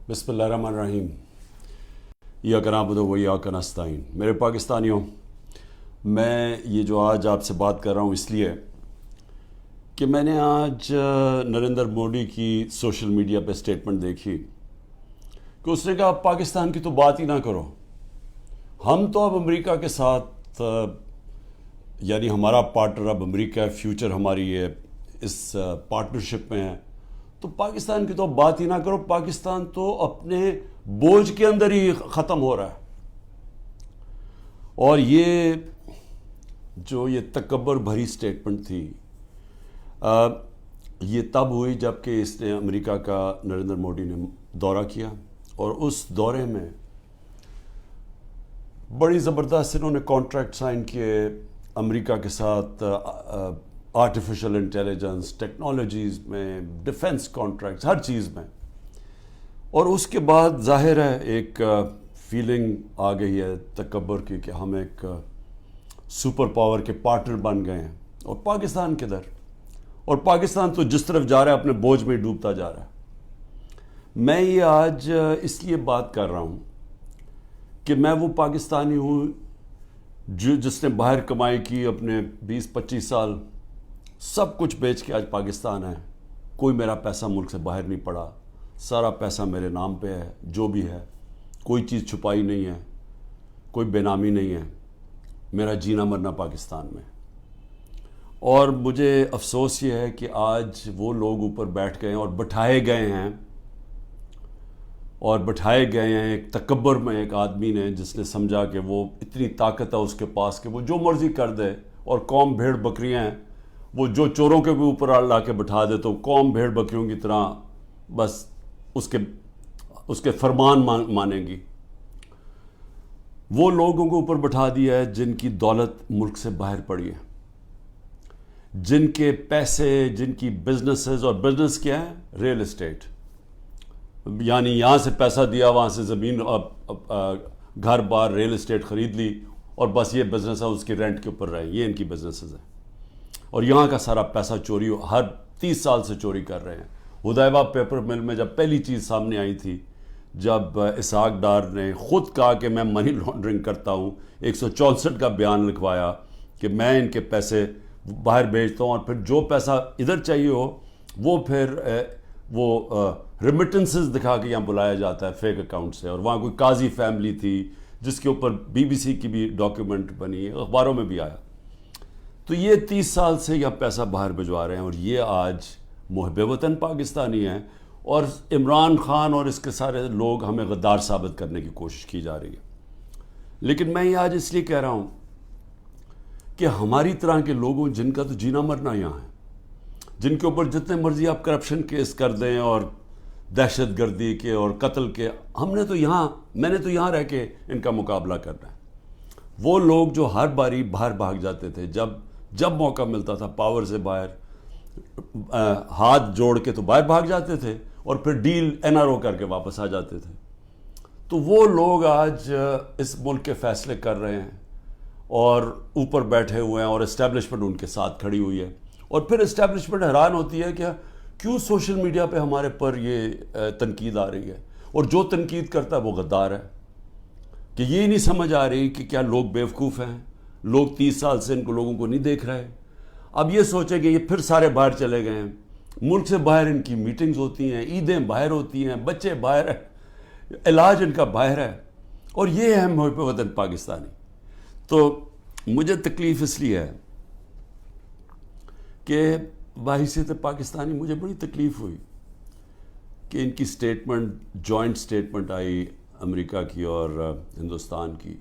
بسم اللہ الرحمن الرحیم۔ ایاک نعبد و ایاک نستعین۔ میرے پاکستانیوں، میں یہ جو آج آپ سے بات کر رہا ہوں اس لیے کہ میں نے آج نریندر مودی کی سوشل میڈیا پہ سٹیٹمنٹ دیکھی کہ اس نے کہا پاکستان کی تو بات ہی نہ کرو، ہم تو اب امریکہ کے ساتھ یعنی ہمارا پارٹنر اب امریکہ ہے، فیوچر ہماری ہے اس پارٹنرشپ میں ہے، تو پاکستان کی تو اب بات ہی نہ کرو، پاکستان تو اپنے بوجھ کے اندر ہی ختم ہو رہا ہے۔ اور یہ جو یہ تکبر بھری سٹیٹمنٹ تھی یہ تب ہوئی جب کہ اس نے امریکہ کا نریندر مودی نے دورہ کیا، اور اس دورے میں بڑی زبردست انہوں نے کانٹریکٹ سائن کیے امریکہ کے ساتھ، آرٹیفیشل انٹیلیجنس ٹیکنالوجیز میں، ڈیفنس کانٹریکٹس، ہر چیز میں۔ اور اس کے بعد ظاہر ہے ایک فیلنگ آ گئی ہے تکبر کی کہ ہم ایک سپر پاور کے پارٹنر بن گئے ہیں، اور پاکستان کدھر؟ اور پاکستان تو جس طرف جا رہا ہے اپنے بوجھ میں ڈوبتا جا رہا ہے۔ میں یہ آج اس لیے بات کر رہا ہوں کہ میں وہ پاکستانی ہوں جس نے باہر کمائی کی، اپنے 20-25 سال سب کچھ بیچ کے آج پاکستان ہے، کوئی میرا پیسہ ملک سے باہر نہیں پڑا، سارا پیسہ میرے نام پہ ہے، جو بھی ہے کوئی چیز چھپائی نہیں ہے، کوئی بے نامی نہیں ہے، میرا جینا مرنا پاکستان میں۔ اور مجھے افسوس یہ ہے کہ آج وہ لوگ اوپر بیٹھ گئے ہیں اور بٹھائے گئے ہیں ایک تکبر میں، ایک آدمی نے جس نے سمجھا کہ وہ اتنی طاقت ہے اس کے پاس کہ وہ جو مرضی کر دے، اور قوم بھیڑ بکریاں ہیں، وہ جو چوروں کے بھی اوپر لا کے بٹھا دے تو قوم بھیڑ بکریوں کی طرح بس اس کے فرمان مانیں گی۔ وہ لوگوں کو اوپر بٹھا دیا ہے جن کی دولت ملک سے باہر پڑی ہے، جن کے پیسے، جن کی بزنسز، اور بزنس کیا ہے؟ ریل اسٹیٹ، یعنی یہاں سے پیسہ دیا، وہاں سے زمین، گھر بار، ریل اسٹیٹ خرید لی، اور بس یہ بزنس ہے، اس کی رینٹ کے اوپر رہے، یہ ان کی بزنسز ہیں۔ اور یہاں کا سارا پیسہ چوری ہر 30 سال سے چوری کر رہے ہیں۔ ہدیبہ پیپر مل میں جب پہلی چیز سامنے آئی تھی، جب اسحاق ڈار نے خود کہا کہ میں منی لانڈرنگ کرتا ہوں، 164 کا بیان لکھوایا کہ میں ان کے پیسے باہر بھیجتا ہوں، اور پھر جو پیسہ ادھر چاہیے ہو وہ پھر ریمیٹنسز دکھا کے یہاں بلایا جاتا ہے فیک اکاؤنٹ سے۔ اور وہاں کوئی قاضی فیملی تھی جس کے اوپر BBC کی بھی ڈاکیومنٹ بنی ہے، اخباروں میں بھی آیا۔ تو یہ 30 سال سے یہ پیسہ باہر بھجوا رہے ہیں، اور یہ آج محب وطن پاکستانی ہیں، اور عمران خان اور اس کے سارے لوگ ہمیں غدار ثابت کرنے کی کوشش کی جا رہی ہے۔ لیکن میں یہ آج اس لیے کہہ رہا ہوں کہ ہماری طرح کے لوگوں جن کا تو جینا مرنا یہاں ہے، جن کے اوپر جتنے مرضی آپ کرپشن کیس کر دیں اور دہشت گردی کے اور قتل کے، میں نے تو یہاں رہ کے ان کا مقابلہ کرنا ہے۔ وہ لوگ جو ہر باری باہر بھاگ جاتے تھے، جب موقع ملتا تھا پاور سے باہر ہاتھ جوڑ کے تو باہر بھاگ جاتے تھے، اور پھر ڈیل NRO کر کے واپس آ جاتے تھے، تو وہ لوگ آج اس ملک کے فیصلے کر رہے ہیں اور اوپر بیٹھے ہوئے ہیں، اور اسٹیبلشمنٹ ان کے ساتھ کھڑی ہوئی ہے۔ اور پھر اسٹیبلشمنٹ حیران ہوتی ہے کہ کیوں سوشل میڈیا پہ ہمارے پر یہ تنقید آ رہی ہے، اور جو تنقید کرتا ہے وہ غدار ہے، کہ یہ نہیں سمجھ آ رہی کہ کیا لوگ بیوقوف ہیں، لوگ 30 سال سے ان کو لوگوں کو نہیں دیکھ رہے۔ اب یہ سوچیں کہ یہ پھر سارے باہر چلے گئے ہیں، ملک سے باہر ان کی میٹنگز ہوتی ہیں، عیدیں باہر ہوتی ہیں، بچے باہر ہیں، علاج ان کا باہر ہے، اور یہ ہے محب وطن پاکستانی۔ تو مجھے تکلیف اس لیے ہے کہ بحیثیت پاکستانی مجھے بڑی تکلیف ہوئی کہ ان کی جوائنٹ سٹیٹمنٹ آئی امریکہ کی اور ہندوستان کی،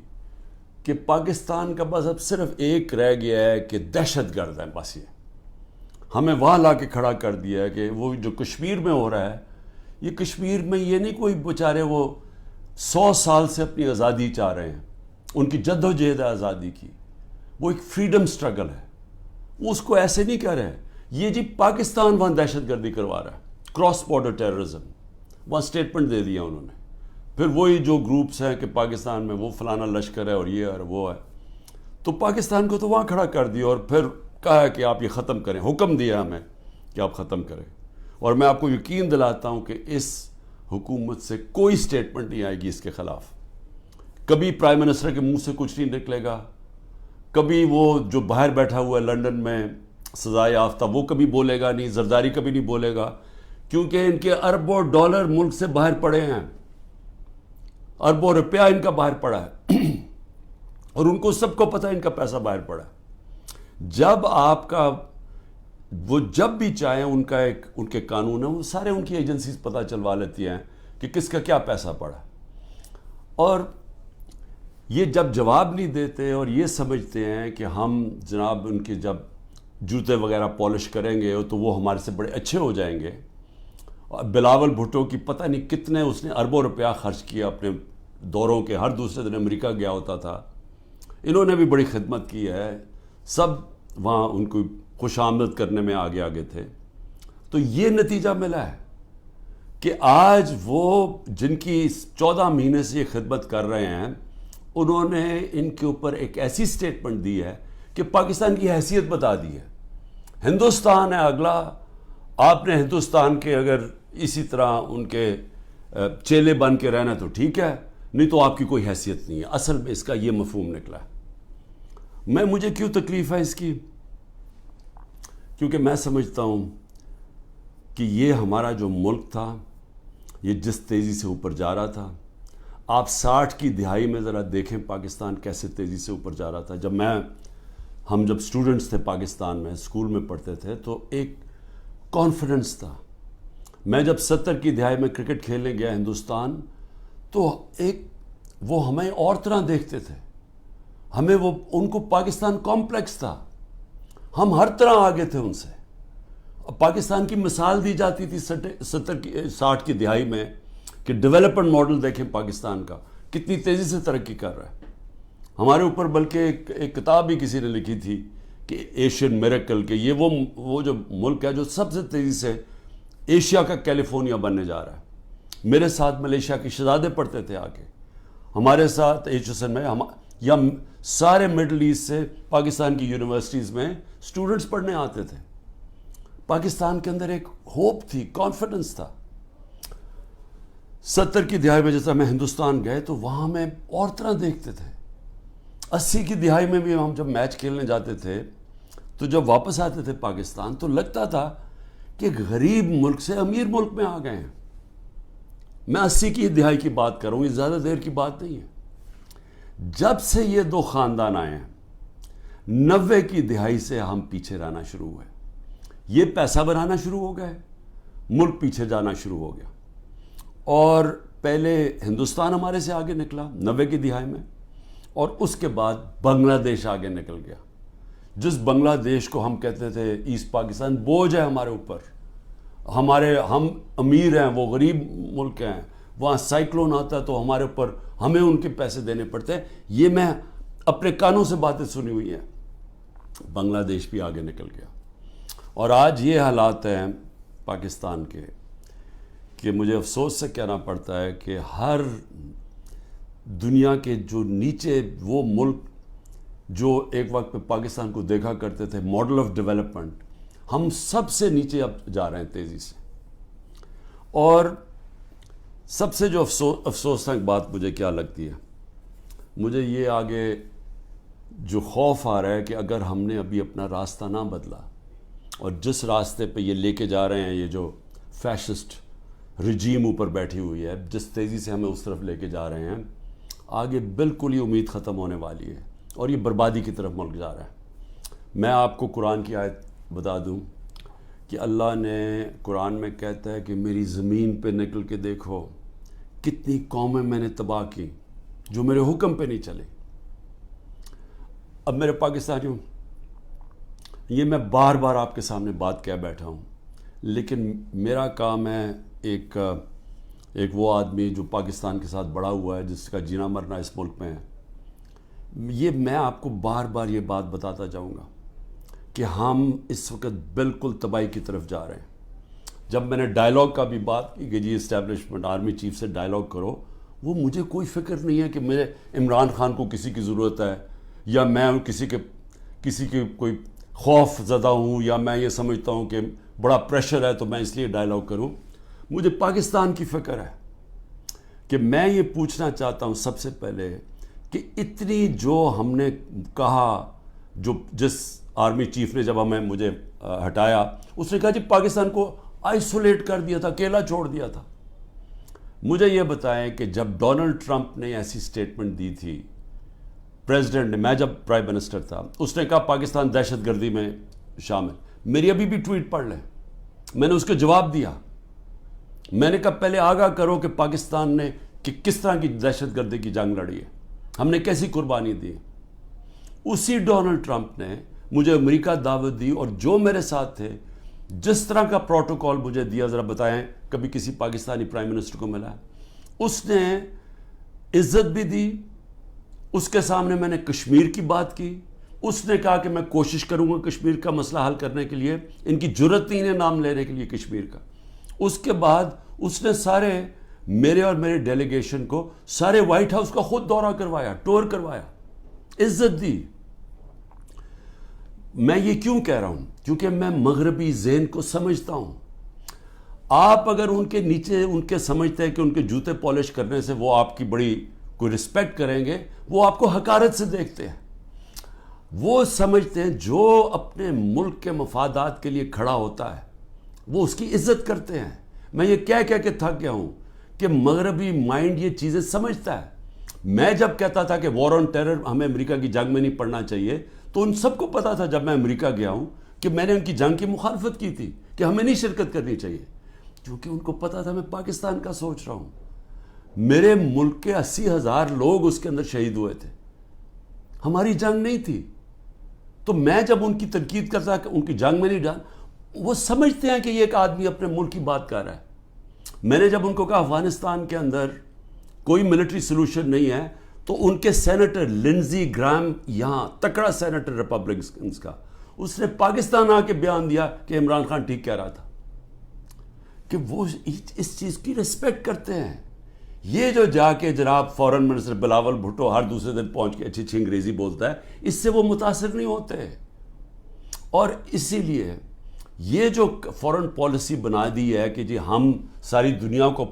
کہ پاکستان کا بس اب صرف ایک رہ گیا ہے کہ دہشت گرد ہے، بس یہ ہمیں وہاں لا کے کھڑا کر دیا ہے کہ وہ جو کشمیر میں ہو رہا ہے، یہ کشمیر میں یہ نہیں کوئی بیچارے وہ 100 سال سے اپنی آزادی چاہ رہے ہیں، ان کی جد و جہد ہے آزادی کی، وہ ایک فریڈم سٹرگل ہے، وہ اس کو ایسے نہیں کہہ رہے۔ یہ جی پاکستان وہاں دہشت گردی کروا رہا ہے، کراس بارڈر ٹیررزم، وہاں سٹیٹمنٹ دے دیا انہوں نے۔ پھر وہی جو گروپس ہیں کہ پاکستان میں وہ فلانا لشکر ہے اور یہ ہے اور وہ ہے، تو پاکستان کو تو وہاں کھڑا کر دیا، اور پھر کہا کہ آپ یہ ختم کریں، حکم دیا ہمیں کہ آپ ختم کریں۔ اور میں آپ کو یقین دلاتا ہوں کہ اس حکومت سے کوئی سٹیٹمنٹ نہیں آئے گی اس کے خلاف. کبھی پرائم منسٹر کے منہ سے کچھ نہیں نکلے گا, کبھی وہ جو باہر بیٹھا ہوا ہے لنڈن میں سزائے یافتہ وہ کبھی بولے گا نہیں, زرداری کبھی نہیں بولے گا, کیونکہ ان کے اربوں ڈالر ملک سے باہر پڑے ہیں, اربوں روپیہ ان کا باہر پڑا ہے اور ان کو سب کو پتہ ہے ان کا پیسہ باہر پڑا ہے. جب آپ کا وہ جب بھی چاہیں ان کے قانون ہیں, وہ سارے ان کی ایجنسیز پتہ چلوا لیتی ہیں کہ کس کا کیا پیسہ پڑا. اور یہ جب جواب نہیں دیتے اور یہ سمجھتے ہیں کہ ہم جناب ان کے جب جوتے وغیرہ پالش کریں گے تو وہ ہمارے سے بڑے اچھے ہو جائیں گے. اور بلاول بھٹو کی پتہ نہیں کتنے اس نے اربوں روپیہ خرچ کیا اپنے دوروں کے, ہر دوسرے دن امریکہ گیا ہوتا تھا. انہوں نے بھی بڑی خدمت کی ہے, سب وہاں ان کو خوش آمد کرنے میں آگے تھے. تو یہ نتیجہ ملا ہے کہ آج وہ جن کی 14 مہینے سے یہ خدمت کر رہے ہیں, انہوں نے ان کے اوپر ایک ایسی سٹیٹمنٹ دی ہے کہ پاکستان کی حیثیت بتا دی ہے. ہندوستان ہے اگلا, آپ نے ہندوستان کے اگر اسی طرح ان کے چیلے بن کے رہنا تو ٹھیک ہے, نہیں تو آپ کی کوئی حیثیت نہیں ہے. اصل میں اس کا یہ مفہوم نکلا ہے. مجھے کیوں تکلیف ہے اس کی؟ کیونکہ میں سمجھتا ہوں کہ یہ ہمارا جو ملک تھا یہ جس تیزی سے اوپر جا رہا تھا, آپ 60 کی دہائی میں ذرا دیکھیں پاکستان کیسے تیزی سے اوپر جا رہا تھا. ہم جب اسٹوڈنٹس تھے پاکستان میں, اسکول میں پڑھتے تھے, تو ایک کانفیڈنس تھا. میں جب 70 کی دہائی میں کرکٹ کھیلنے گیا ہندوستان, تو وہ ہمیں اور طرح دیکھتے تھے, ہمیں ان کو پاکستان کمپلیکس تھا, ہم ہر طرح آگے تھے ان سے. پاکستان کی مثال دی جاتی تھی 60 کی دہائی میں کہ ڈیولپمنٹ ماڈل دیکھیں پاکستان کا کتنی تیزی سے ترقی کر رہا ہے. ہمارے اوپر بلکہ ایک کتاب بھی کسی نے لکھی تھی کہ ایشین میریکل, کہ یہ وہ جو ملک ہے جو سب سے تیزی سے ایشیا کا کیلیفورنیا بننے جا رہا ہے. میرے ساتھ ملیشیا کے شہزادے پڑھتے تھے آگے, ہمارے ساتھ HSN میں, یا سارے مڈل ایسٹ سے پاکستان کی یونیورسٹیز میں اسٹوڈنٹس پڑھنے آتے تھے. پاکستان کے اندر ایک ہوپ تھی, کانفیڈنس تھا. 70 کی دہائی میں جیسا میں ہندوستان گئے تو وہاں میں اور طرح دیکھتے تھے. 80 کی دہائی میں بھی ہم جب میچ کھیلنے جاتے تھے تو جب واپس آتے تھے پاکستان تو لگتا تھا کہ غریب ملک سے امیر ملک میں آ گئے ہیں. میں 80 کی دہائی کی بات کر رہا ہوں, یہ زیادہ دیر کی بات نہیں ہے. جب سے یہ دو خاندان آئے ہیں 90 کی دہائی سے ہم پیچھے رہنا شروع ہوئے. یہ پیسہ بنانا شروع ہو گئے, ملک پیچھے جانا شروع ہو گیا. اور پہلے ہندوستان ہمارے سے آگے نکلا 90 کی دہائی میں, اور اس کے بعد بنگلہ دیش آگے نکل گیا. جس بنگلہ دیش کو ہم کہتے تھے ایسٹ پاکستان, بوجھ ہے ہمارے اوپر, ہم امیر ہیں, وہ غریب ملک ہیں, وہاں سائیکلون آتا ہے تو ہمارے اوپر ہمیں ان کے پیسے دینے پڑتے ہیں. یہ میں اپنے کانوں سے باتیں سنی ہوئی ہیں. بنگلہ دیش بھی آگے نکل گیا. اور آج یہ حالات ہیں پاکستان کے کہ مجھے افسوس سے کہنا پڑتا ہے کہ ہر دنیا کے جو نیچے وہ ملک جو ایک وقت پہ پاکستان کو دیکھا کرتے تھے ماڈل آف ڈیولپمنٹ, ہم سب سے نیچے اب جا رہے ہیں تیزی سے. اور سب سے جو افسوسناک بات مجھے کیا لگتی ہے, مجھے یہ آگے جو خوف آ رہا ہے کہ اگر ہم نے ابھی اپنا راستہ نہ بدلا اور جس راستے پہ یہ لے کے جا رہے ہیں, یہ جو فیشسٹ رجیم اوپر بیٹھی ہوئی ہے, جس تیزی سے ہمیں اس طرف لے کے جا رہے ہیں, آگے بالکل ہی امید ختم ہونے والی ہے اور یہ بربادی کی طرف ملک جا رہا ہے. میں آپ کو قرآن کی آیت بتا دوں کہ اللہ نے قرآن میں کہتا ہے کہ میری زمین پہ نکل کے دیکھو کتنی قومیں میں نے تباہ کی جو میرے حکم پہ نہیں چلے. اب میرے پاکستانیوں, یہ میں بار بار آپ کے سامنے بات کہہ بیٹھا ہوں, لیکن میرا کام ہے ایک وہ آدمی جو پاکستان کے ساتھ بڑا ہوا ہے, جس کا جینا مرنا اس ملک میں ہے, یہ میں آپ کو بار بار یہ بات بتاتا جاؤں گا کہ ہم اس وقت بالکل تباہی کی طرف جا رہے ہیں. جب میں نے ڈائلاگ کا بھی بات کی کہ جی اسٹیبلشمنٹ آرمی چیف سے ڈائلاگ کرو, وہ مجھے کوئی فکر نہیں ہے کہ میرے عمران خان کو کسی کی ضرورت ہے, یا میں کسی کے کوئی خوف زدہ ہوں, یا میں یہ سمجھتا ہوں کہ بڑا پریشر ہے تو میں اس لیے ڈائلاگ کروں. مجھے پاکستان کی فکر ہے کہ میں یہ پوچھنا چاہتا ہوں سب سے پہلے کہ اتنی جو ہم نے کہا، جس آرمی چیف نے جب مجھے ہٹایا اس نے کہا جی پاکستان کو آئسولیٹ کر دیا تھا، اکیلا چھوڑ دیا تھا. مجھے یہ بتائیں کہ جب ڈونلڈ ٹرمپ نے ایسی سٹیٹمنٹ دی تھی پریزیڈنٹ نے، میں جب پرائم منسٹر تھا، اس نے کہا پاکستان دہشت گردی میں شامل. میری ابھی بھی ٹویٹ پڑھ لیں، میں نے اس کو جواب دیا. میں نے کہا پہلے آگاہ کرو کہ پاکستان نے کس طرح کی دہشت گردی کی جنگ لڑی ہے، ہم نے کیسی قربانی دی. اسی ڈونلڈ ٹرمپ نے مجھے امریکہ دعوت دی، اور جو میرے ساتھ تھے جس طرح کا پروٹوکول مجھے دیا، ذرا بتائیں کبھی کسی پاکستانی پرائم منسٹر کو ملا ہے. اس نے عزت بھی دی، اس کے سامنے میں نے کشمیر کی بات کی. اس نے کہا کہ میں کوشش کروں گا کشمیر کا مسئلہ حل کرنے کے لیے. ان کی جرت نہیں ہے نام لینے کے لیے کشمیر کا. اس کے بعد اس نے سارے میرے اور میرے ڈیلیگیشن کو سارے وائٹ ہاؤس کا خود دورہ کروایا، ٹور کروایا، عزت دی. میں یہ کیوں کہہ رہا ہوں؟ کیونکہ میں مغربی ذہن کو سمجھتا ہوں. آپ اگر ان کے نیچے ان کے سمجھتے ہیں کہ ان کے جوتے پالش کرنے سے وہ آپ کی بڑی کوئی رسپیکٹ کریں گے، وہ آپ کو حقارت سے دیکھتے ہیں. وہ سمجھتے ہیں جو اپنے ملک کے مفادات کے لیے کھڑا ہوتا ہے وہ اس کی عزت کرتے ہیں. میں یہ کہہ کے تھک گیا ہوں کہ مغربی مائنڈ یہ چیزیں سمجھتا ہے. میں جب کہتا تھا کہ وار آن ٹیرر ہمیں امریکہ کی جنگ میں نہیں پڑنا چاہیے، تو ان سب کو پتا تھا جب میں امریکہ گیا ہوں کہ میں نے ان کی جنگ کی مخالفت کی تھی کہ ہمیں نہیں شرکت کرنی چاہیے، کیونکہ ان کو پتا تھا میں پاکستان کا سوچ رہا ہوں. میرے ملک کے 80,000 لوگ اس کے اندر شہید ہوئے تھے، ہماری جنگ نہیں تھی. تو میں جب ان کی تنقید کرتا کہ ان کی جنگ میں نہیں ڈال، وہ سمجھتے ہیں کہ یہ ایک آدمی اپنے ملک کی بات کر رہا ہے. میں نے جب ان کو کہا افغانستان کے اندر کوئی ملٹری سلوشن نہیں ہے، تو ان کے سینیٹر لنزی گرام، یہاں تکڑا سینیٹر ریپبلکنز کا، اس نے پاکستان آ کے بیان دیا کہ عمران خان ٹھیک کہہ رہا تھا، کہ وہ اس چیز کی رسپیکٹ کرتے ہیں. یہ جو جا کے جناب فورن منسٹر بلاول بھٹو ہر دوسرے دن پہنچ کے اچھی اچھی انگریزی بولتا ہے، اس سے وہ متاثر نہیں ہوتے. اور اسی لیے یہ جو فورن پالیسی بنا دی ہے کہ جی ہم ساری دنیا کو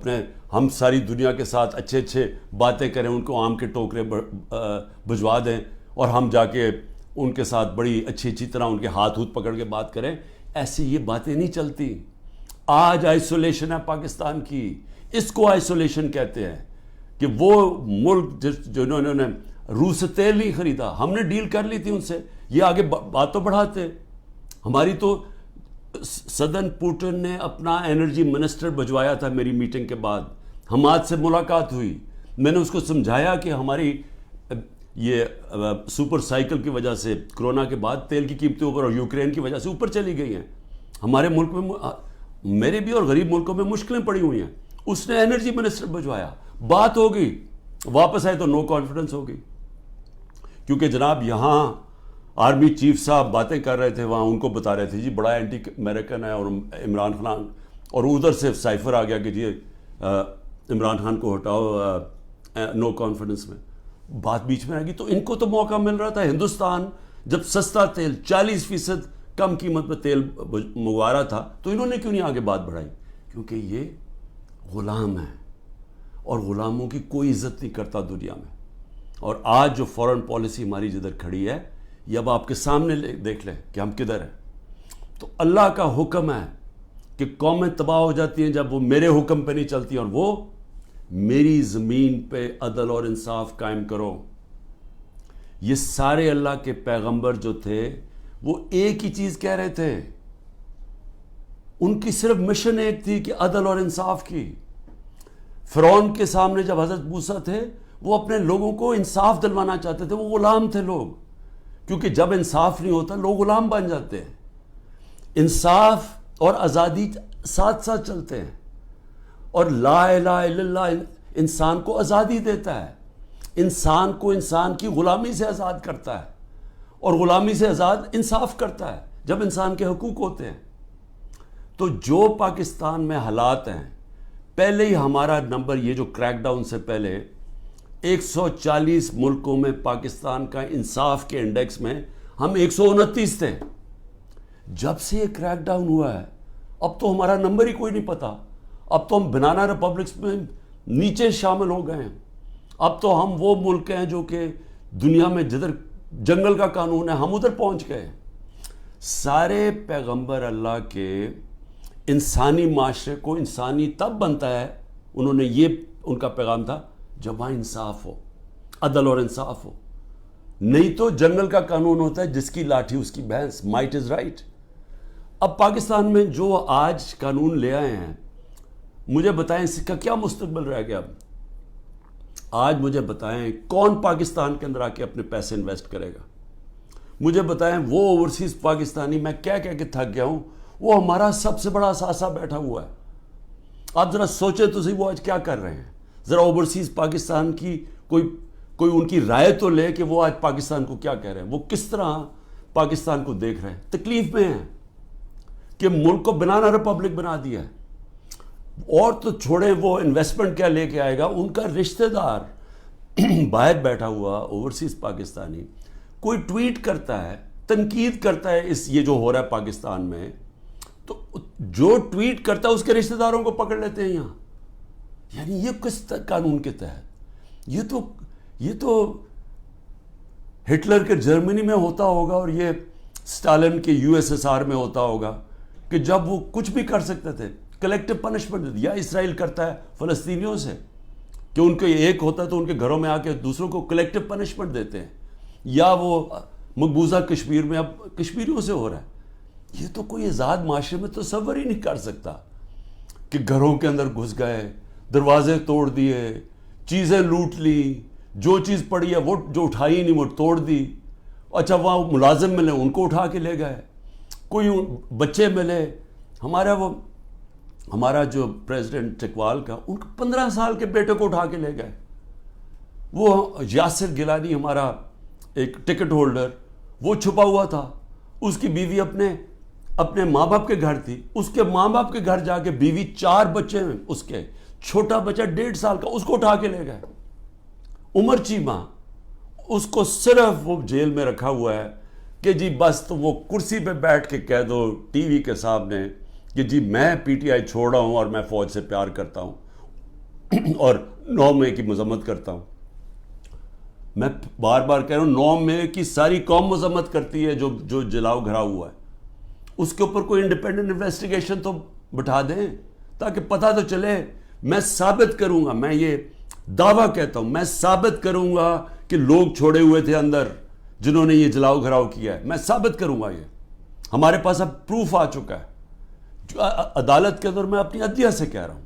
ہم ساری دنیا کے ساتھ اچھے اچھے باتیں کریں، ان کو آم کے ٹوکرے بھجوا دیں، اور ہم جا کے ان کے ساتھ بڑی اچھی طرح ان کے ہاتھ پکڑ کے بات کریں، ایسی یہ باتیں نہیں چلتی. آج آئسولیشن ہے پاکستان کی، اس کو آئسولیشن کہتے ہیں. کہ وہ ملک جنہوں نے روس سے تیل نہیں خریدا، ہم نے ڈیل کر لی تھی ان سے، یہ آگے بات تو بڑھاتے. ہماری تو صدر پوٹن نے اپنا انرجی منسٹر بھجوایا تھا میری میٹنگ کے بعد. حماد سے ملاقات ہوئی، میں نے اس کو سمجھایا کہ ہماری یہ سپر سائیکل کی وجہ سے کرونا کے بعد تیل کی قیمتیں اوپر اور یوکرین کی وجہ سے اوپر چلی گئی ہیں. ہمارے ملک میں، میرے بھی اور غریب ملکوں میں مشکلیں پڑی ہوئی ہیں. اس نے انرجی منسٹر بھجوایا، بات ہو گئی، واپس آئے تو نو کانفیڈنس ہو گئی. کیونکہ جناب یہاں آرمی چیف صاحب باتیں کر رہے تھے، وہاں ان کو بتا رہے تھے جی بڑا اینٹی امریکن ہے اور عمران خان، اور ادھر سے سائفر آ گیا کہ جی عمران خان کو ہٹاؤ نو کانفیڈنس میں. بات بیچ میں آ گئی. تو ان کو تو موقع مل رہا تھا. ہندوستان جب سستا تیل 40% کم قیمت پہ تیل منگوا رہا تھا، تو انہوں نے کیوں نہیں آگے بات بڑھائی؟ کیونکہ یہ غلام ہیں اور غلاموں کی کوئی عزت نہیں کرتا دنیا میں. اور آج جو فورن پالیسی ہماری جدھر کھڑی ہے، یہ اب آپ کے سامنے دیکھ لیں کہ ہم کدھر ہیں. تو اللہ کا حکم ہے کہ قومیں تباہ ہو جاتی ہیں جب وہ میرے حکم پہ نہیں چلتی، اور وہ میری زمین پہ عدل اور انصاف قائم کرو. یہ سارے اللہ کے پیغمبر جو تھے وہ ایک ہی چیز کہہ رہے تھے، ان کی صرف مشن ایک تھی کہ عدل اور انصاف کی. فرعون کے سامنے جب حضرت موسیٰ تھے، وہ اپنے لوگوں کو انصاف دلوانا چاہتے تھے. وہ غلام تھے لوگ، کیونکہ جب انصاف نہیں ہوتا لوگ غلام بن جاتے ہیں. انصاف اور آزادی ساتھ ساتھ چلتے ہیں. اور لا الہ الا اللہ انسان کو آزادی دیتا ہے، انسان کو انسان کی غلامی سے آزاد کرتا ہے، اور غلامی سے آزاد انصاف کرتا ہے جب انسان کے حقوق ہوتے ہیں. تو جو پاکستان میں حالات ہیں، پہلے ہی ہمارا نمبر، یہ جو کریک ڈاؤن سے پہلے 140 ملکوں میں پاکستان کا انصاف کے انڈیکس میں ہم 129 تھے. جب سے یہ کریک ڈاؤن ہوا ہے اب تو ہمارا نمبر ہی کوئی نہیں پتا. اب تو ہم بنانا ریپبلکس میں نیچے شامل ہو گئے ہیں. اب تو ہم وہ ملک ہیں جو کہ دنیا میں جدھر جنگل کا قانون ہے ہم ادھر پہنچ گئے. سارے پیغمبر اللہ کے انسانی معاشرے کو انسانی تب بنتا ہے, انہوں نے یہ ان کا پیغام تھا جب وہاں انصاف ہو, عدل اور انصاف ہو. نہیں تو جنگل کا قانون ہوتا ہے جس کی لاٹھی اس کی بھینس, مائٹ از رائٹ. اب پاکستان میں جو آج قانون لے آئے ہیں, مجھے بتائیں اس کا کیا مستقبل رہ گیا. آج مجھے بتائیں کون پاکستان کے اندر آ کے اپنے پیسے انویسٹ کرے گا. مجھے بتائیں وہ اوورسیز پاکستانی, میں کہہ کہ تھک گیا ہوں, وہ ہمارا سب سے بڑا اثاثہ بیٹھا ہوا ہے. آپ ذرا سوچیں تو صحیح وہ آج کیا کر رہے ہیں. ذرا اوورسیز پاکستان کی کوئی ان کی رائے تو لے کہ وہ آج پاکستان کو کیا کہہ رہے ہیں, وہ کس طرح پاکستان کو دیکھ رہے ہیں. تکلیف میں ہیں کہ ملک کو بنانا ریپبلک بنا دیا ہے. اور تو چھوڑیں وہ انویسٹمنٹ کیا لے کے آئے گا, ان کا رشتہ دار باہر بیٹھا ہوا اوورسیز پاکستانی کوئی ٹویٹ کرتا ہے, تنقید کرتا ہے یہ جو ہو رہا ہے پاکستان میں, تو جو ٹویٹ کرتا ہے اس کے رشتہ داروں کو پکڑ لیتے ہیں یہاں. یعنی یہ کس قانون کے تحت؟ یہ تو ہٹلر کے جرمنی میں ہوتا ہوگا اور یہ اسٹالن کے USSR میں ہوتا ہوگا کہ جب وہ کچھ بھی کر سکتے تھے, کلیکٹو پنشمنٹ. یا اسرائیل کرتا ہے فلسطینیوں سے کہ ان کے ایک ہوتا ہے تو ان کے گھروں میں آ کے دوسروں کو کلیکٹو پنشمنٹ دیتے ہیں. یا وہ مقبوضہ کشمیر میں اب کشمیریوں سے ہو رہا ہے. یہ تو کوئی آزاد معاشرے میں تصور ہی نہیں کر سکتا کہ گھروں کے اندر گھس گئے, دروازے توڑ دیے, چیزیں لوٹ لی, جو چیز پڑی ہے وہ جو اٹھائی نہیں وہ توڑ دی. اچھا وہاں ملازم ملے ان کو اٹھا کے لے گئے, کوئی بچے ملے. ہمارا جو پریزیڈنٹ چکوال کا, ان کو 15 سال کے بیٹے کو اٹھا کے لے گئے. وہ یاسر گیلانی ہمارا ایک ٹکٹ ہولڈر, وہ چھپا ہوا تھا, اس کی بیوی اپنے ماں باپ کے گھر تھی, اس کے ماں باپ کے گھر جا کے بیوی 4 بچے ہیں اس کے, چھوٹا بچہ 1.5 سال کا, اس کو اٹھا کے لے گئے. عمر چیمہ, اس کو صرف وہ جیل میں رکھا ہوا ہے کہ جی بس تو وہ کرسی پہ بیٹھ کے کہہ دو ٹی وی کے سامنے کہ جی میں PTI چھوڑ رہا ہوں اور میں فوج سے پیار کرتا ہوں اور 9 مئی کی مذمت کرتا ہوں. میں بار بار کہہ رہا ہوں 9 مئی کی ساری قوم مذمت کرتی ہے جو جلاؤ گھرا ہوا ہے. اس کے اوپر کوئی انڈیپینڈنٹ انویسٹیگیشن تو بٹھا دیں تاکہ پتہ تو چلے. میں ثابت کروں گا, میں یہ دعویٰ کہتا ہوں, میں ثابت کروں گا کہ لوگ چھوڑے ہوئے تھے اندر جنہوں نے یہ جلاؤ گھراؤ کیا ہے. میں ثابت کروں گا, یہ ہمارے پاس اب پروف آ چکا ہے. عدالت کے اندر میں اپنی عدلیہ سے کہہ رہا ہوں,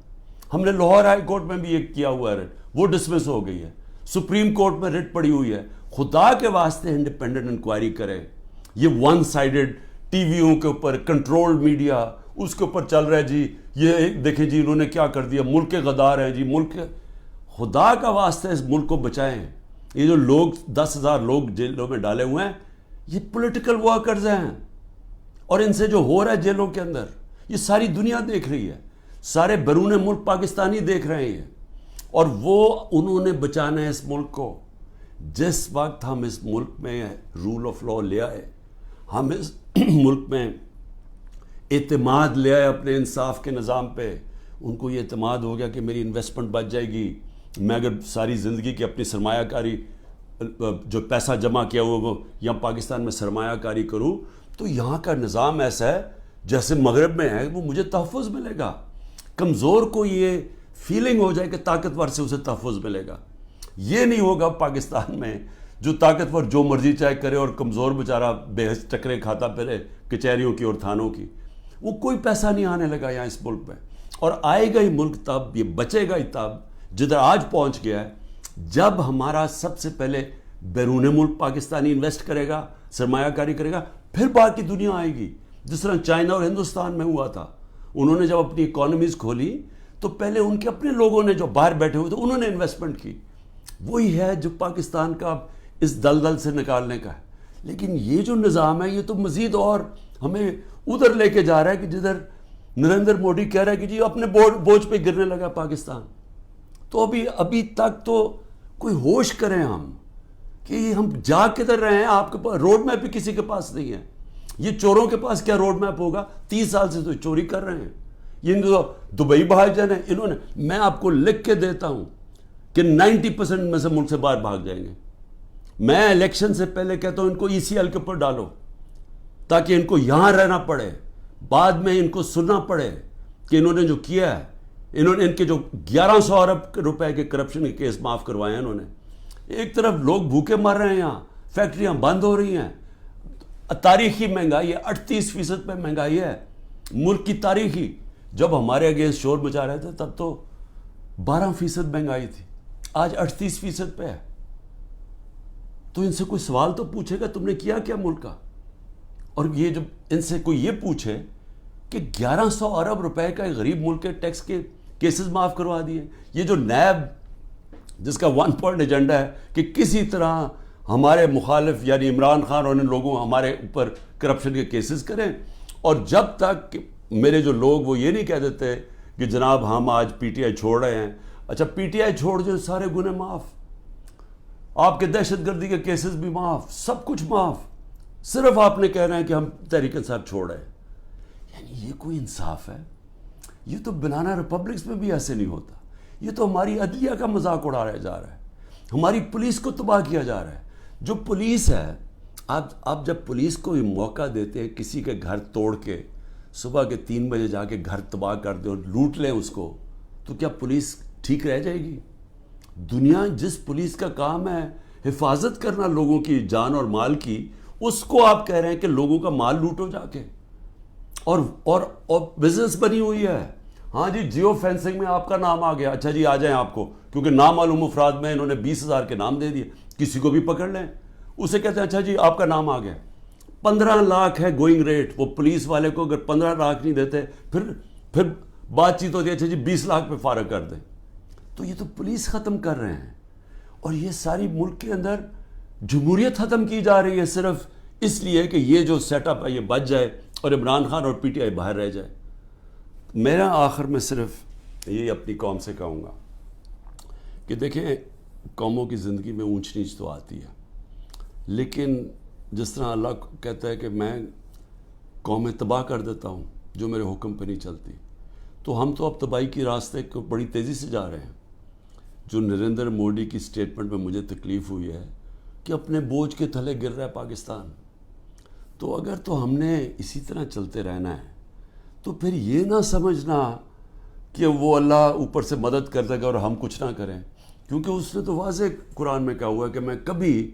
ہم نے لاہور ہائی کورٹ میں بھی یہ کیا ہوا ہے ریٹ, وہ ڈسمس ہو گئی ہے. سپریم کورٹ میں ریٹ پڑی ہوئی ہے. خدا کے واسطے انڈیپینڈنٹ انکوائری کرے. یہ ون سائیڈڈ ٹی ویوں کے اوپر کنٹرولڈ میڈیا اس کے اوپر چل رہا ہے جی, یہ دیکھیں جی انہوں نے کیا کر دیا, ملک کے غدار ہیں جی, ملک کے. خدا کا واسطہ اس ملک کو بچائیں. یہ جو لوگ 10,000 لوگ جیلوں میں ڈالے ہوئے ہیں, یہ پولیٹیکل ورکرز ہیں, اور ان سے جو ہو رہا ہے جیلوں کے اندر یہ ساری دنیا دیکھ رہی ہے, سارے بیرون ملک پاکستانی دیکھ رہے ہیں. اور وہ انہوں نے بچانا ہے اس ملک کو. جس وقت ہم اس ملک میں رول آف لا لے آئے, ہم اس ملک میں اعتماد لے آئے اپنے انصاف کے نظام پہ, ان کو یہ اعتماد ہو گیا کہ میری انویسٹمنٹ بچ جائے گی, میں اگر ساری زندگی کی اپنی سرمایہ کاری جو پیسہ جمع کیا ہوا وہ یہاں پاکستان میں سرمایہ کاری کروں تو یہاں کا نظام ایسا ہے جیسے مغرب میں ہے, وہ مجھے تحفظ ملے گا. کمزور کو یہ فیلنگ ہو جائے کہ طاقتور سے اسے تحفظ ملے گا. یہ نہیں ہوگا پاکستان میں, جو طاقتور جو مرضی چاہے کرے اور کمزور بیچارہ بے حس ٹکرے کھاتا پھرے کچہریوں کی اور تھانوں کی. وہ کوئی پیسہ نہیں آنے لگا یہاں اس ملک میں, اور آئے گا ہی ملک تب, یہ بچے گا ہی تب جدھر آج پہنچ گیا ہے, جب ہمارا سب سے پہلے بیرون ملک پاکستانی انویسٹ کرے گا, سرمایہ کاری کرے گا, پھر باقی دنیا آئے گی. جس طرح چائنا اور ہندوستان میں ہوا تھا, انہوں نے جب اپنی اکانومیز کھولی تو پہلے ان کے اپنے لوگوں نے جو باہر بیٹھے ہوئے تھے انہوں نے انویسٹمنٹ کی. وہی ہے جو پاکستان کا اس دلدل سے نکالنے کا ہے. لیکن یہ جو نظام ہے یہ تو مزید اور ہمیں ادھر لے کے جا رہا ہے کہ جدھر نریندر مودی کہہ رہا ہے کہ جی اپنے بوجھ پہ گرنے لگا پاکستان. تو ابھی تک تو کوئی ہوش کریں ہم کہ ہم جا کدھر رہے ہیں. آپ کے پاس روڈ میپ بھی کسی کے پاس نہیں ہے. یہ چوروں کے پاس کیا روڈ میپ ہوگا؟ 30 سال سے تو چوری کر رہے ہیں. یہ دبئی بھاگ جانا ہے انہوں نے. میں آپ کو لکھ کے دیتا ہوں کہ 90% میں سے ملک سے باہر بھاگ جائیں گے. میں الیکشن سے پہلے کہتا ہوں ان کو ECL کے اوپر ڈالو تاکہ ان کو یہاں رہنا پڑے, بعد میں ان کو سننا پڑے کہ انہوں نے جو کیا ہے, انہوں نے ان کے جو 1100 ارب روپے کے کرپشن کے کیس معاف کروائے ہیں انہوں نے. ایک طرف لوگ بھوکے مر رہے ہیں, یہاں فیکٹریاں بند ہو رہی ہیں, تاریخی مہنگائی ہے, 38% پہ مہنگائی ہے ملک کی تاریخی. جب ہمارے اگینسٹ شور مچا رہے تھے تب تو 12% مہنگائی تھی, آج 38% پہ ہے. تو ان سے کوئی سوال تو پوچھے گا تم نے کیا کیا ملک کا. اور یہ جب ان سے کوئی یہ پوچھے کہ 1100 ارب روپے کا ایک غریب ملک کے ٹیکس کے کیسز معاف کروا دیے, یہ جو نیب جس کا 1 پوائنٹ ایجنڈا ہے کہ کسی طرح ہمارے مخالف یعنی عمران خان اور ان لوگوں ہمارے اوپر کرپشن کے کیسز کریں, اور جب تک میرے جو لوگ وہ یہ نہیں کہہ دیتے کہ جناب ہم آج PTI چھوڑ رہے ہیں. اچھا PTI چھوڑ جو سارے گناہ معاف, آپ کے دہشت گردی کے کیسز بھی معاف, سب کچھ معاف, صرف آپ نے کہہ رہے ہیں کہ ہم تحریک انصاف چھوڑ رہے ہیں. یعنی یہ کوئی انصاف ہے؟ یہ تو بنانا ریپبلکس میں بھی ایسے نہیں ہوتا. یہ تو ہماری عدلیہ کا مذاق اڑایا جا رہا ہے, ہماری پولیس کو تباہ کیا جا رہا ہے. جو پولیس ہے, آپ جب پولیس کو یہ موقع دیتے ہیں کسی کے گھر توڑ کے صبح کے 3 بجے جا کے گھر تباہ کر دیں اور لوٹ لیں اس کو, تو کیا پولیس ٹھیک رہ جائے گی؟ دنیا جس پولیس کا کام ہے حفاظت کرنا لوگوں کی جان اور مال کی, اس کو آپ کہہ رہے ہیں کہ لوگوں کا مال لوٹو جا کے, اور بزنس بنی ہوئی ہے. ہاں جی جیو فینسنگ میں آپ کا نام آ گیا, اچھا جی آ جائیں آپ کو, کیونکہ نامعلوم افراد میں انہوں نے 20,000 کے نام دے دیے, کسی کو بھی پکڑ لیں, اسے کہتے ہیں اچھا جی آپ کا نام آ گیا. 15 لاکھ ہے گوئنگ ریٹ, وہ پولیس والے کو اگر 15 لاکھ نہیں دیتے پھر بات چیت ہوتی ہے اچھا جی 20 لاکھ پہ فارغ کر دیں. تو یہ تو پولیس ختم کر رہے ہیں, اور یہ ساری ملک کے اندر جمہوریت ختم کی جا رہی ہے صرف اس لیے کہ یہ جو سیٹ اپ ہے یہ بچ جائے اور عمران خان اور PTI باہر رہ جائے. میرا آخر میں صرف یہ اپنی قوم سے کہوں گا کہ دیکھیں قوموں کی زندگی میں اونچ نیچ تو آتی ہے, لیکن جس طرح اللہ کہتا ہے کہ میں قومیں تباہ کر دیتا ہوں جو میرے حکم پہ نہیں چلتی, تو ہم تو اب تباہی کی راستے کو بڑی تیزی سے جا رہے ہیں. جو نریندر مودی کی سٹیٹمنٹ میں مجھے تکلیف ہوئی ہے کہ اپنے بوجھ کے تھلے گر رہا ہے پاکستان. تو اگر تو ہم نے اسی طرح چلتے رہنا ہے تو پھر یہ نہ سمجھنا کہ وہ اللہ اوپر سے مدد کر دے گا اور ہم کچھ نہ کریں, کیونکہ اس نے تو واضح قرآن میں کہا ہوا ہے کہ میں کبھی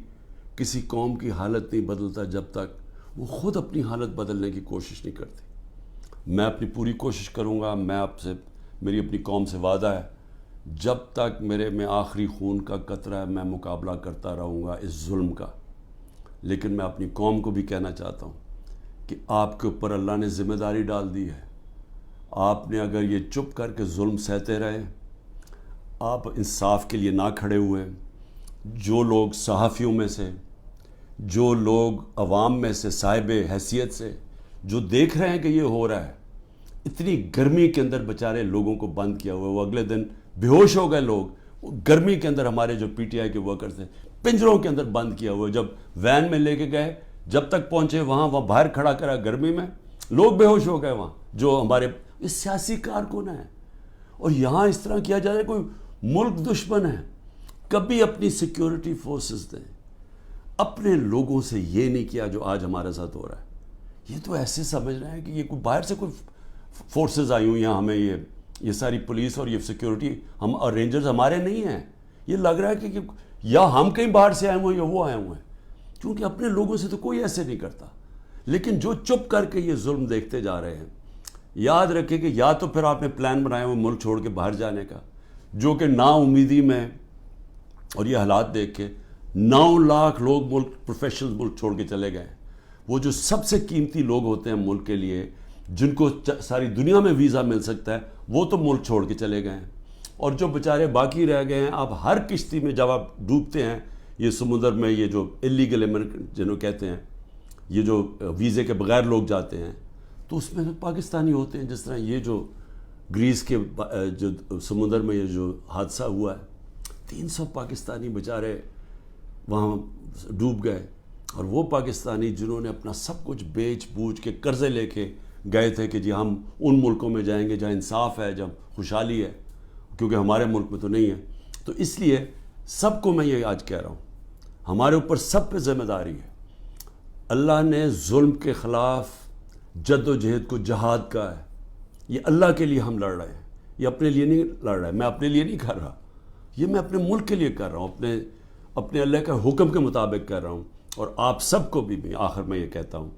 کسی قوم کی حالت نہیں بدلتا جب تک وہ خود اپنی حالت بدلنے کی کوشش نہیں کرتی. میں اپنی پوری کوشش کروں گا, میں آپ سے, میری اپنی قوم سے وعدہ ہے, جب تک میرے میں آخری خون کا قطرہ ہے میں مقابلہ کرتا رہوں گا اس ظلم کا. لیکن میں اپنی قوم کو بھی کہنا چاہتا ہوں کہ آپ کے اوپر اللہ نے ذمہ داری ڈال دی ہے. آپ نے اگر یہ چپ کر کے ظلم سہتے رہے, آپ انصاف کے لیے نہ کھڑے ہوئے, جو لوگ صحافیوں میں سے, جو لوگ عوام میں سے صاحب حیثیت سے جو دیکھ رہے ہیں کہ یہ ہو رہا ہے, اتنی گرمی کے اندر بیچارے لوگوں کو بند کیا ہوا ہے, وہ اگلے دن بے ہوش ہو گئے لوگ, گرمی کے اندر ہمارے جو PTI کے ورکرز تھے پنجروں کے اندر بند کیا ہوا ہے. جب وین میں لے کے گئے, جب تک پہنچے وہاں باہر کھڑا کرا گرمی میں, لوگ بے ہوش ہو گئے وہاں, جو ہمارے سیاسی کارکن ہیں. اور یہاں اس طرح کیا جا رہا ہے, کوئی ملک دشمن ہے. کبھی اپنی سیکیورٹی فورسز دیں, اپنے لوگوں سے یہ نہیں کیا جو آج ہمارے ساتھ ہو رہا ہے. یہ تو ایسے سمجھ رہے ہیں کہ یہ کوئی باہر سے کوئی فورسز آئی ہوئی ہیں, ہمیں یہ ساری پولیس اور یہ سیکیورٹی ہم اور رینجرز ہمارے نہیں ہیں. یہ لگ رہا ہے کہ یا ہم کہیں باہر سے آئے ہوئے ہیں یا وہ آئے ہوئے ہیں, کیونکہ اپنے لوگوں سے تو کوئی ایسے نہیں کرتا. لیکن جو چپ کر کے یہ ظلم دیکھتے جا رہے ہیں, یاد رکھیں کہ یا تو پھر آپ نے پلان بنایا وہ ملک چھوڑ کے باہر جانے کا, جو کہ نا امیدی میں اور یہ حالات دیکھ کے 9 لاکھ لوگ پروفیشنل ملک چھوڑ کے چلے گئے. وہ جو سب سے قیمتی لوگ ہوتے ہیں ملک کے لیے, جن کو ساری دنیا میں ویزا مل سکتا ہے, وہ تو ملک چھوڑ کے چلے گئے ہیں. اور جو بیچارے باقی رہ گئے ہیں, آپ ہر کشتی میں جب آپ ڈوبتے ہیں یہ سمندر میں, یہ جو اللیگل امیگرنٹ جنہوں کہتے ہیں, یہ جو ویزے کے بغیر لوگ جاتے ہیں, تو اس میں پاکستانی ہوتے ہیں. جس طرح یہ جو گریس کے جو سمندر میں یہ جو حادثہ ہوا ہے, 300 پاکستانی بیچارے وہاں ڈوب گئے. اور وہ پاکستانی جنہوں نے اپنا سب کچھ بیچ بوجھ کے قرضے لے کے گئے تھے کہ جی ہم ان ملکوں میں جائیں گے جہاں انصاف ہے، جہاں خوشحالی ہے، کیونکہ ہمارے ملک میں تو نہیں ہے. تو اس لیے سب کو میں یہ آج کہہ رہا ہوں، ہمارے اوپر سب پہ ذمہ داری ہے. اللہ نے ظلم کے خلاف جد و جہد کو جہاد کا ہے. یہ اللہ کے لیے ہم لڑ رہے ہیں، یہ اپنے لیے نہیں لڑ رہے. میں اپنے لیے نہیں کر رہا، یہ میں اپنے ملک کے لیے کر رہا ہوں، اپنے اللہ کے حکم کے مطابق کر رہا ہوں. اور آپ سب کو بھی آخر میں یہ کہتا ہوں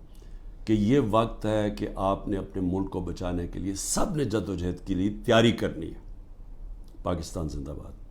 کہ یہ وقت ہے کہ آپ نے اپنے ملک کو بچانے کے لیے سب نے جد و جہد کے لیے تیاری کرنی ہے. پاکستان زندہ باد.